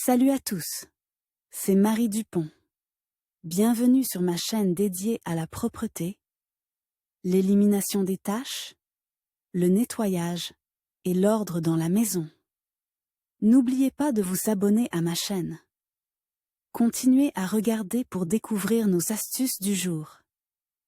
Salut à tous, c'est Marie Dupont. Bienvenue sur ma chaîne dédiée à la propreté, l'élimination des taches, le nettoyage et l'ordre dans la maison. N'oubliez pas de vous abonner à ma chaîne. Continuez à regarder pour découvrir nos astuces du jour.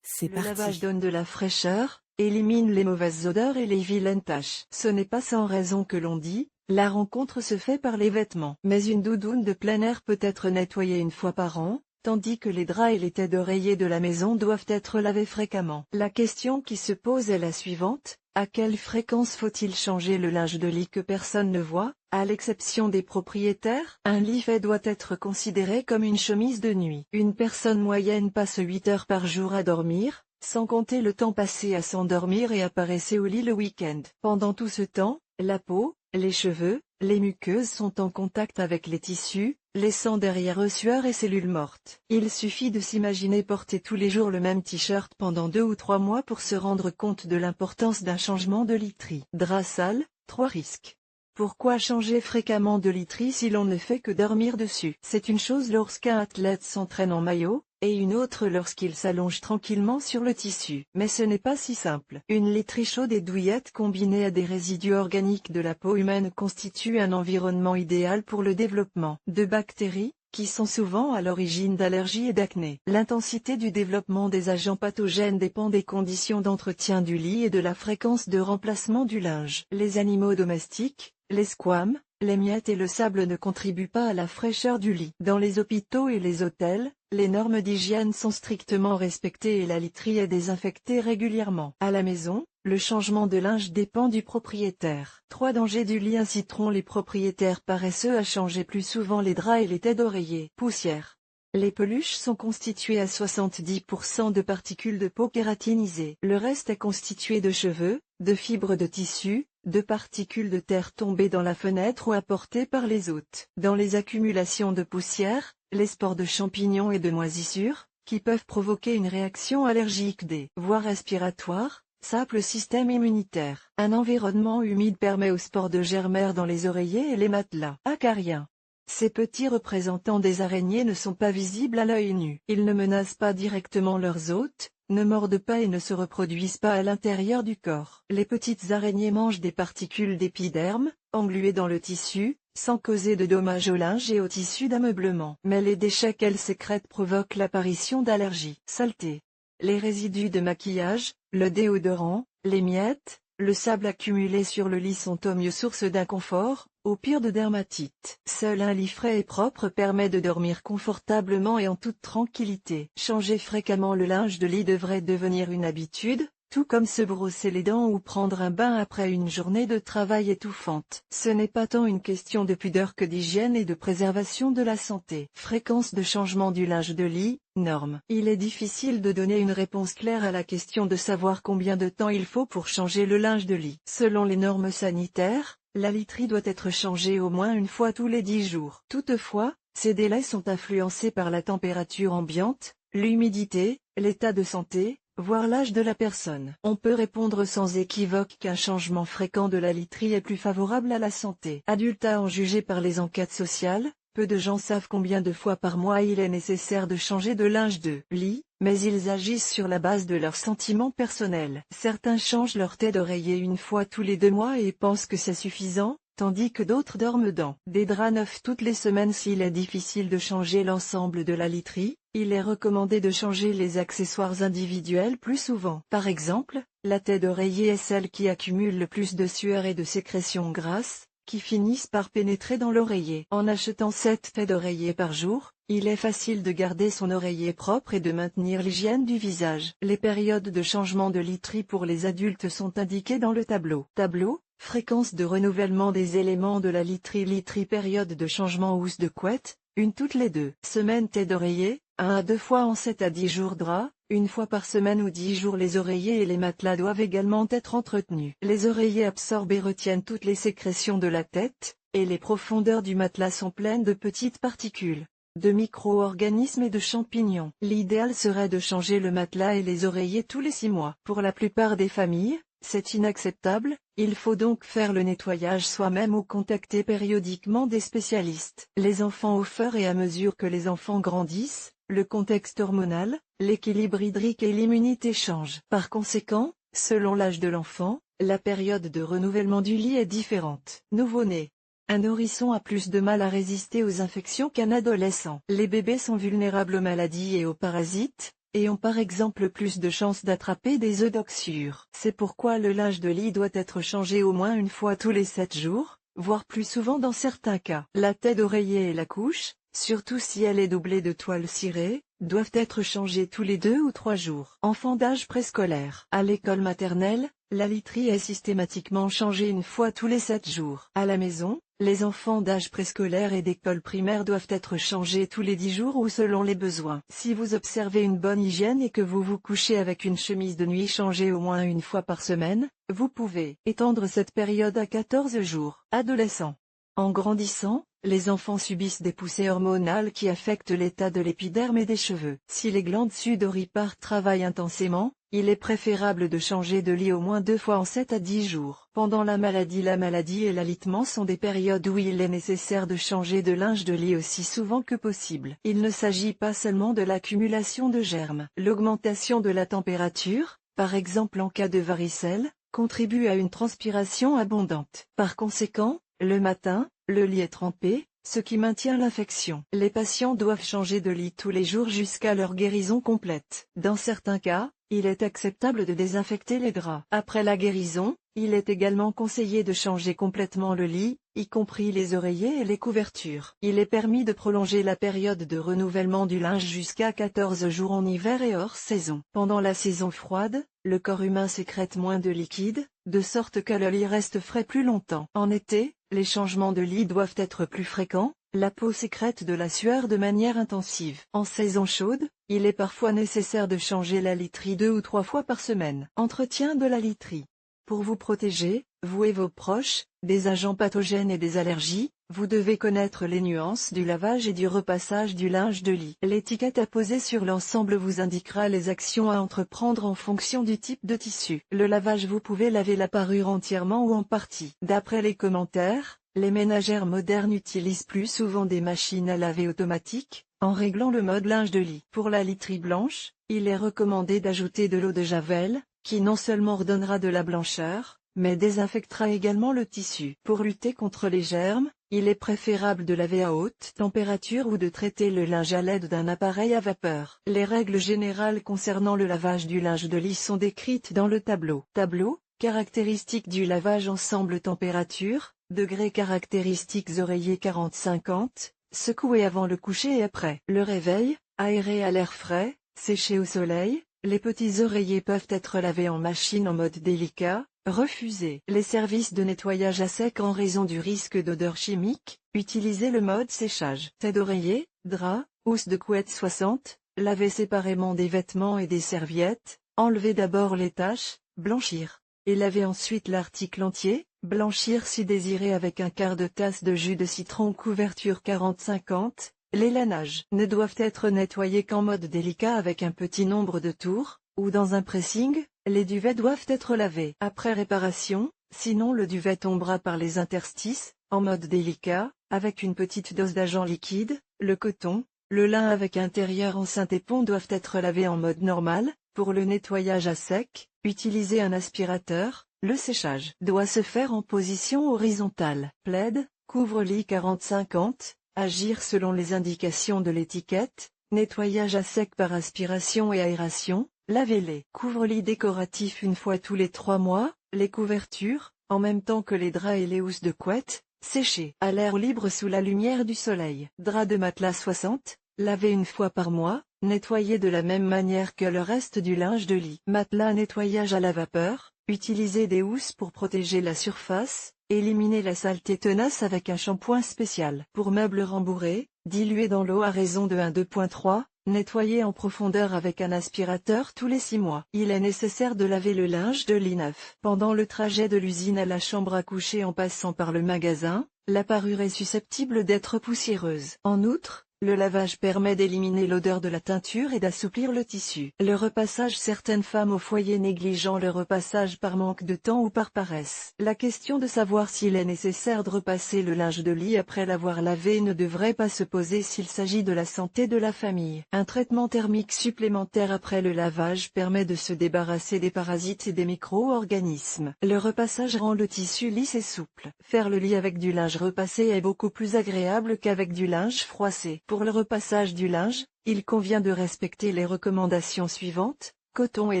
C'est Le lavage parti. donne de la fraîcheur, élimine les mauvaises odeurs et les vilaines taches. Ce n'est pas sans raison que l'on dit, la rencontre se fait par les vêtements. Mais une doudoune de plein air peut être nettoyée une fois par an, tandis que les draps et les têtes d'oreiller de la maison doivent être lavés fréquemment. La question qui se pose est la suivante: à quelle fréquence faut-il changer le linge de lit que personne ne voit, à l'exception des propriétaires? Un lit fait doit être considéré comme une chemise de nuit. Une personne moyenne passe 8 heures par jour à dormir, sans compter le temps passé à s'endormir et à paresser au lit le week-end. Pendant tout ce temps, la peau, les cheveux, les muqueuses sont en contact avec les tissus, laissant derrière eux sueur et cellules mortes. Il suffit de s'imaginer porter tous les jours le même t-shirt pendant 2 ou 3 mois pour se rendre compte de l'importance d'un changement de literie. Drap sale, 3 risques. Pourquoi changer fréquemment de literie si l'on ne fait que dormir dessus? C'est une chose lorsqu'un athlète s'entraîne en maillot, et une autre lorsqu'il s'allonge tranquillement sur le tissu. Mais ce n'est pas si simple. Une literie chaude et douillette combinée à des résidus organiques de la peau humaine constitue un environnement idéal pour le développement de bactéries, qui sont souvent à l'origine d'allergies et d'acné. L'intensité du développement des agents pathogènes dépend des conditions d'entretien du lit et de la fréquence de remplacement du linge. Les animaux domestiques, les squames, les miettes et le sable ne contribuent pas à la fraîcheur du lit. Dans les hôpitaux et les hôtels, les normes d'hygiène sont strictement respectées et la literie est désinfectée régulièrement. À la maison, le changement de linge dépend du propriétaire. 3 dangers du lit inciteront les propriétaires paresseux à changer plus souvent les draps et les têtes d'oreiller. Poussière. Les peluches sont constituées à 70% de particules de peau kératinisées. Le reste est constitué de cheveux, de fibres de tissu, de particules de terre tombées dans la fenêtre ou apportées par les hôtes. Dans les accumulations de poussière, les spores de champignons et de moisissures, qui peuvent provoquer une réaction allergique des voies respiratoires, sape le système immunitaire. Un environnement humide permet aux spores de germer dans les oreillers et les matelas. Acariens. Ces petits représentants des araignées ne sont pas visibles à l'œil nu. Ils ne menacent pas directement leurs hôtes, ne mordent pas et ne se reproduisent pas à l'intérieur du corps. Les petites araignées mangent des particules d'épiderme, engluées dans le tissu, sans causer de dommages au linge et au tissu d'ameublement. Mais les déchets qu'elles sécrètent provoquent l'apparition d'allergies. Saleté. Les résidus de maquillage, le déodorant, les miettes, le sable accumulé sur le lit sont au mieux source d'inconfort, au pire de dermatite. Seul un lit frais et propre permet de dormir confortablement et en toute tranquillité. Changer fréquemment le linge de lit devrait devenir une habitude, tout comme se brosser les dents ou prendre un bain après une journée de travail étouffante. Ce n'est pas tant une question de pudeur que d'hygiène et de préservation de la santé. Fréquence de changement du linge de lit, normes. Il est difficile de donner une réponse claire à la question de savoir combien de temps il faut pour changer le linge de lit. Selon les normes sanitaires, la literie doit être changée au moins une fois tous les 10 jours. Toutefois, ces délais sont influencés par la température ambiante, l'humidité, l'état de santé, voire l'âge de la personne. On peut répondre sans équivoque qu'un changement fréquent de la literie est plus favorable à la santé. Adulte à en juger par les enquêtes sociales, peu de gens savent combien de fois par mois il est nécessaire de changer de linge de lit, mais ils agissent sur la base de leurs sentiments personnels. Certains changent leur tête d'oreiller une fois tous les 2 mois et pensent que c'est suffisant, tandis que d'autres dorment dans des draps neufs toutes les semaines. S'il est difficile de changer l'ensemble de la literie, il est recommandé de changer les accessoires individuels plus souvent. Par exemple, la tête d'oreiller est celle qui accumule le plus de sueur et de sécrétions grasses, qui finissent par pénétrer dans l'oreiller. En achetant 7 têtes d'oreiller par jour, il est facile de garder son oreiller propre et de maintenir l'hygiène du visage. Les périodes de changement de literie pour les adultes sont indiquées dans le tableau. Tableau, fréquence de renouvellement des éléments de la literie. Literie, période de changement housse de couette, une toutes les 2 semaines. Tête d'oreiller, 1 à 2 fois en 7 à 10 jours. Drap, une fois par semaine ou 10 jours. Les oreillers et les matelas doivent également être entretenus. Les oreillers absorbent et retiennent toutes les sécrétions de la tête, et les profondeurs du matelas sont pleines de petites particules, de micro-organismes et de champignons. L'idéal serait de changer le matelas et les oreillers tous les 6 mois. Pour la plupart des familles, C'est inacceptable, il faut donc faire le nettoyage soi-même ou contacter périodiquement des spécialistes. Les enfants au fur et à mesure que les enfants grandissent, le contexte hormonal, l'équilibre hydrique et l'immunité changent. Par conséquent, selon l'âge de l'enfant, la période de renouvellement du lit est différente. Nouveau-né. Un nourrisson a plus de mal à résister aux infections qu'un adolescent. Les bébés sont vulnérables aux maladies et aux parasites, et ont par exemple plus de chances d'attraper des œufs d'oxyure. C'est pourquoi le linge de lit doit être changé au moins une fois tous les 7 jours, voire plus souvent dans certains cas. La tête d'oreiller et la couche, surtout si elle est doublée de toile cirée, doivent être changées tous les 2 ou 3 jours. Enfant d'âge préscolaire. À l'école maternelle, la literie est systématiquement changée une fois tous les 7 jours. À la maison, les enfants d'âge préscolaire et d'école primaire doivent être changés tous les 10 jours ou selon les besoins. Si vous observez une bonne hygiène et que vous vous couchez avec une chemise de nuit changée au moins une fois par semaine, vous pouvez étendre cette période à 14 jours. Adolescents. En grandissant, les enfants subissent des poussées hormonales qui affectent l'état de l'épiderme et des cheveux. Si les glandes sudoripares travaillent intensément, il est préférable de changer de lit au moins 2 fois en 7 à 10 jours. Pendant la maladie et l'alitement sont des périodes où il est nécessaire de changer de linge de lit aussi souvent que possible. Il ne s'agit pas seulement de l'accumulation de germes. L'augmentation de la température, par exemple en cas de varicelle, contribue à une transpiration abondante. Par conséquent, le matin, le lit est trempé, ce qui maintient l'infection. Les patients doivent changer de lit tous les jours jusqu'à leur guérison complète. Dans certains cas, il est acceptable de désinfecter les draps. Après la guérison, il est également conseillé de changer complètement le lit, y compris les oreillers et les couvertures. Il est permis de prolonger la période de renouvellement du linge jusqu'à 14 jours en hiver et hors saison. Pendant la saison froide, le corps humain sécrète moins de liquide, de sorte que le lit reste frais plus longtemps. En été, les changements de lit doivent être plus fréquents, la peau sécrète de la sueur de manière intensive. En saison chaude, il est parfois nécessaire de changer la literie 2 ou 3 fois par semaine. Entretien de la literie. Pour vous protéger, vous et vos proches, des agents pathogènes et des allergies, vous devez connaître les nuances du lavage et du repassage du linge de lit. L'étiquette apposée sur l'ensemble vous indiquera les actions à entreprendre en fonction du type de tissu. Le lavage. Vous pouvez laver la parure entièrement ou en partie. D'après les commentaires, les ménagères modernes utilisent plus souvent des machines à laver automatiques, en réglant le mode linge de lit. Pour la literie blanche, il est recommandé d'ajouter de l'eau de Javel, qui non seulement redonnera de la blancheur, mais désinfectera également le tissu. Pour lutter contre les germes, il est préférable de laver à haute température ou de traiter le linge à l'aide d'un appareil à vapeur. Les règles générales concernant le lavage du linge de lit sont décrites dans le tableau. Tableau, caractéristiques du lavage ensemble température, degrés caractéristiques oreiller 40-50, secouer avant le coucher et après. Le réveil, aéré à l'air frais, séché au soleil. Les petits oreillers peuvent être lavés en machine en mode délicat, refusé. Les services de nettoyage à sec en raison du risque d'odeur chimique, utilisez le mode séchage. Tête d'oreiller, drap, housse de couette 60, lavez séparément des vêtements et des serviettes, enlevez d'abord les taches, blanchir, et lavez ensuite l'article entier, blanchir si désiré avec un quart de tasse de jus de citron. Couverture 40-50. Les lanages ne doivent être nettoyés qu'en mode délicat avec un petit nombre de tours, ou dans un pressing. Les duvets doivent être lavés après réparation, sinon le duvet tombera par les interstices, en mode délicat, avec une petite dose d'agent liquide. Le coton, le lin avec intérieur enceinte et pont doivent être lavés en mode normal. Pour le nettoyage à sec, utilisez un aspirateur. Le séchage doit se faire en position horizontale. Plaid, couvre-lit 40-50. Agir selon les indications de l'étiquette, nettoyage à sec par aspiration et aération, lavez-les. Couvre-lit décoratif une fois tous les 3 mois, les couvertures, en même temps que les draps et les housses de couette, séchées à l'air libre sous la lumière du soleil. Drap de matelas 60, lavez une fois par mois, nettoyez de la même manière que le reste du linge de lit. Matelas nettoyage à la vapeur, utilisez des housses pour protéger la surface. Éliminez la saleté tenace avec un shampoing spécial. Pour meubles rembourrés, diluez dans l'eau à raison de 1,2.3, nettoyez en profondeur avec un aspirateur tous les 6 mois. Il est nécessaire de laver le linge de lit neuf. Pendant le trajet de l'usine à la chambre à coucher en passant par le magasin, la parure est susceptible d'être poussiéreuse. En outre, Le lavage permet d'éliminer l'odeur de la teinture et d'assouplir le tissu. Le repassage. Certaines femmes au foyer négligeant le repassage par manque de temps ou par paresse. La question de savoir s'il est nécessaire de repasser le linge de lit après l'avoir lavé ne devrait pas se poser s'il s'agit de la santé de la famille. Un traitement thermique supplémentaire après le lavage permet de se débarrasser des parasites et des micro-organismes. Le repassage rend le tissu lisse et souple. Faire le lit avec du linge repassé est beaucoup plus agréable qu'avec du linge froissé. Pour le repassage du linge, il convient de respecter les recommandations suivantes: coton et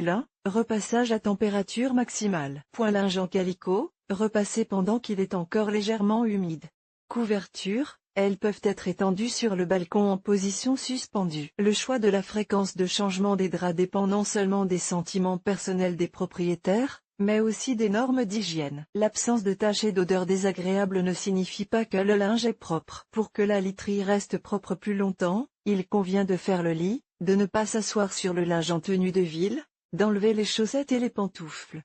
lin, repassage à température maximale. Linge en calicot, repassé pendant qu'il est encore légèrement humide. Couverture, elles peuvent être étendues sur le balcon en position suspendue. Le choix de la fréquence de changement des draps dépend non seulement des sentiments personnels des propriétaires, mais aussi des normes d'hygiène. L'absence de taches et d'odeurs désagréables ne signifie pas que le linge est propre. Pour que la literie reste propre plus longtemps, il convient de faire le lit, de ne pas s'asseoir sur le linge en tenue de ville, d'enlever les chaussettes et les pantoufles.